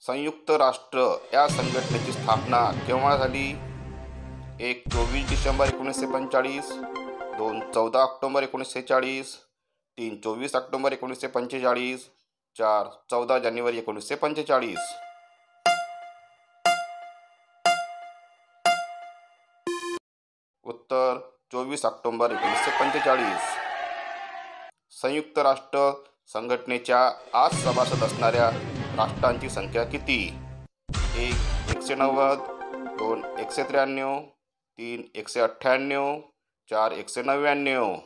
संयुक्त राष्ट्र या संघटनेची स्थापना केव्हा झाली? 1. 24 डिसेंबर 1945, 2. 14 ऑक्टोबर 1940, 3. 24 ऑक्टोबर 1945, 4. 14 जानेवारी 1945. उत्तर 24 ऑक्टोबर 1945. संयुक्त राष्ट्र संघटनेच्या आज सभासद असणाऱ्या राष्ट्रांची संख्या किती? 1. 190, 2. 193, 3. 198, 4. 199.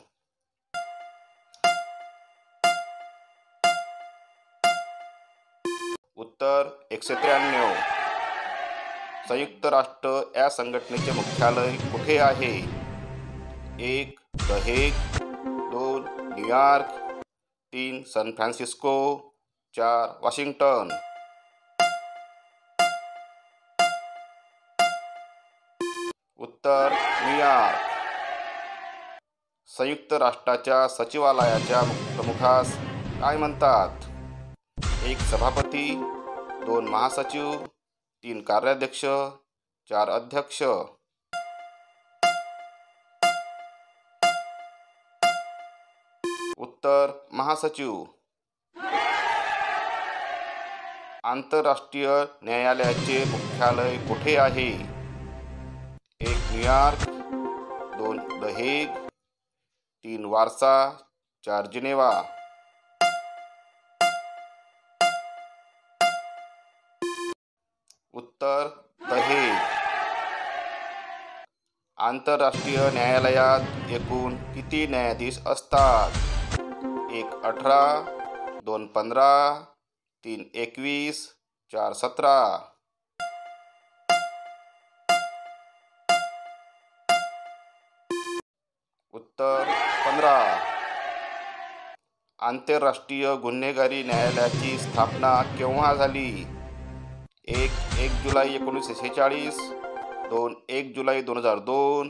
उत्तर 193. संयुक्त राष्ट्र या संघटनेचे मुख्यालय कुठे आहे? 1. The Hague, 2. New York, 3. San Francisco, 4. Washington. उत्तर न्यूयॉर्क. संयुक्त राष्ट्राच्या सचिवालयाच्या प्रमुखास काय म्हणतात? 1. सभापती, 2. महासचिव, 3. कार्याध्यक्ष, 4. अध्यक्ष. उत्तर महासचिव. आंतरराष्ट्रीय न्यायालयाचे मुख्यालय कुठे आहे? 1. New York, 2. The Hague, 3. Warsaw, 4. Geneva. उत्तर द हेग. आंतरराष्ट्रीय न्यायालयात एकूण किती न्यायाधीश असतात? 1. 18, 2. 15, 3. 21, 4. 17. उत्तर 15. आंतरराष्ट्रीय गुन्हेगारी न्यायालयाची स्थापना केव्हा झाली? 1. जुलै 1946, 2. 1 जुलै 2002,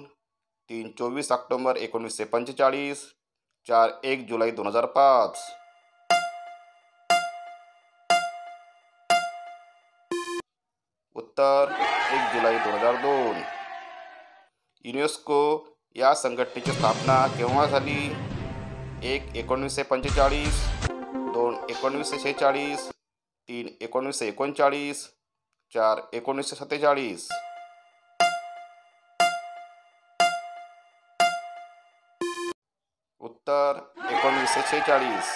3. 24 ऑक्टोबर 1945, 4. 1 जुलै 2005. उत्तर 1 जुलै 2002. युनेस्को या संघटनेची स्थापना केव्हा झाली? 1. 1945, 2. 1946, 3. 1939, 4. 1947. उत्तर 1946.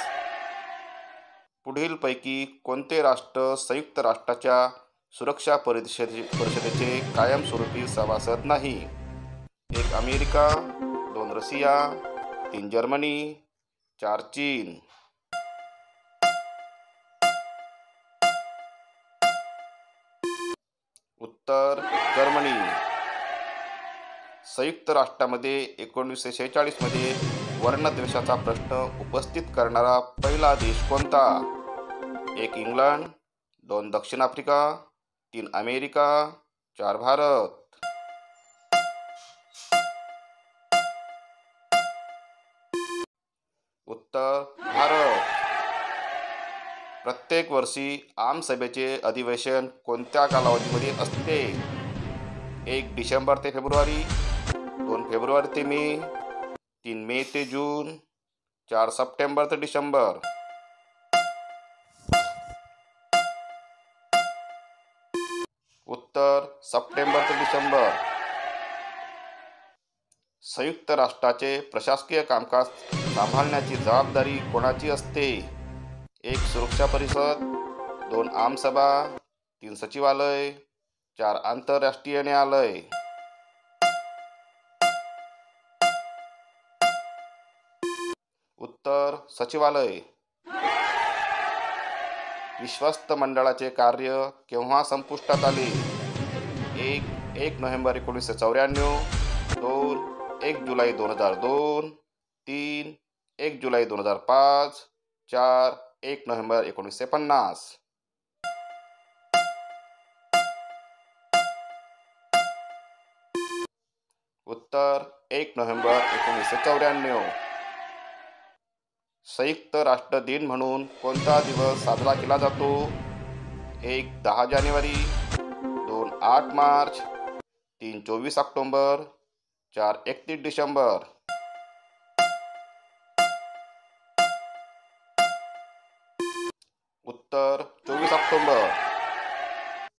पुढीलपैकी कोणते राष्ट्र संयुक्त राष्ट्राच्या सुरक्षा परिषदेचे कायमस्वरूपी सभासद नाही? 1. अमेरिका, 2. रशिया, 3. जर्मनी, 4. चीन. उत्तर जर्मनी. संयुक्त राष्ट्रामध्ये 1946 मध्ये वर्णद्वेषाचा प्रश्न उपस्थित करणारा पहिला देश कोणता? 1. इंग्लंड, 2. दक्षिण आफ्रिका, 3. अमेरिका, 4. भारत. उत्तर भारत. प्रत्येक वर्षी आमसभेचे अधिवेशन कोणत्या कालावधीमध्ये असते? 1. डिसेंबर ते फेब्रुवारी, 2. फेब्रुवारी ते मे, 3. मे ते जून, 4. सप्टेंबर ते डिसेंबर. उत्तर सप्टेंबर ते डिसेंबर. संयुक्त राष्ट्राचे प्रशासकीय कामकाज सांभाळण्याची जबाबदारी कोणाची असते? 1. सुरक्षा परिषद, 2. आमसभा, 3. सचिवालय, 4. आंतरराष्ट्रीय न्यायालय. उत्तर सचिवालय. विश्वस्त मंडळाचे कार्य केव्हा संपुष्टात आले? 1. नोव्हेंबर 1994, 2. 1 जुलै 2002, 3. 1 जुलै 2005, 4. 1 नोव्हेंबर 1950. उत्तर 1 नोव्हेंबर 1994. संयुक्त राष्ट्र दिन म्हणून कोणता दिवस साजरा केला जातो? 1 10 जानेवारी, 2 8 मार्च, 3 24 ऑक्टोबर, 4 31 डिसेंबर. उत्तर 24 ऑक्टोबर.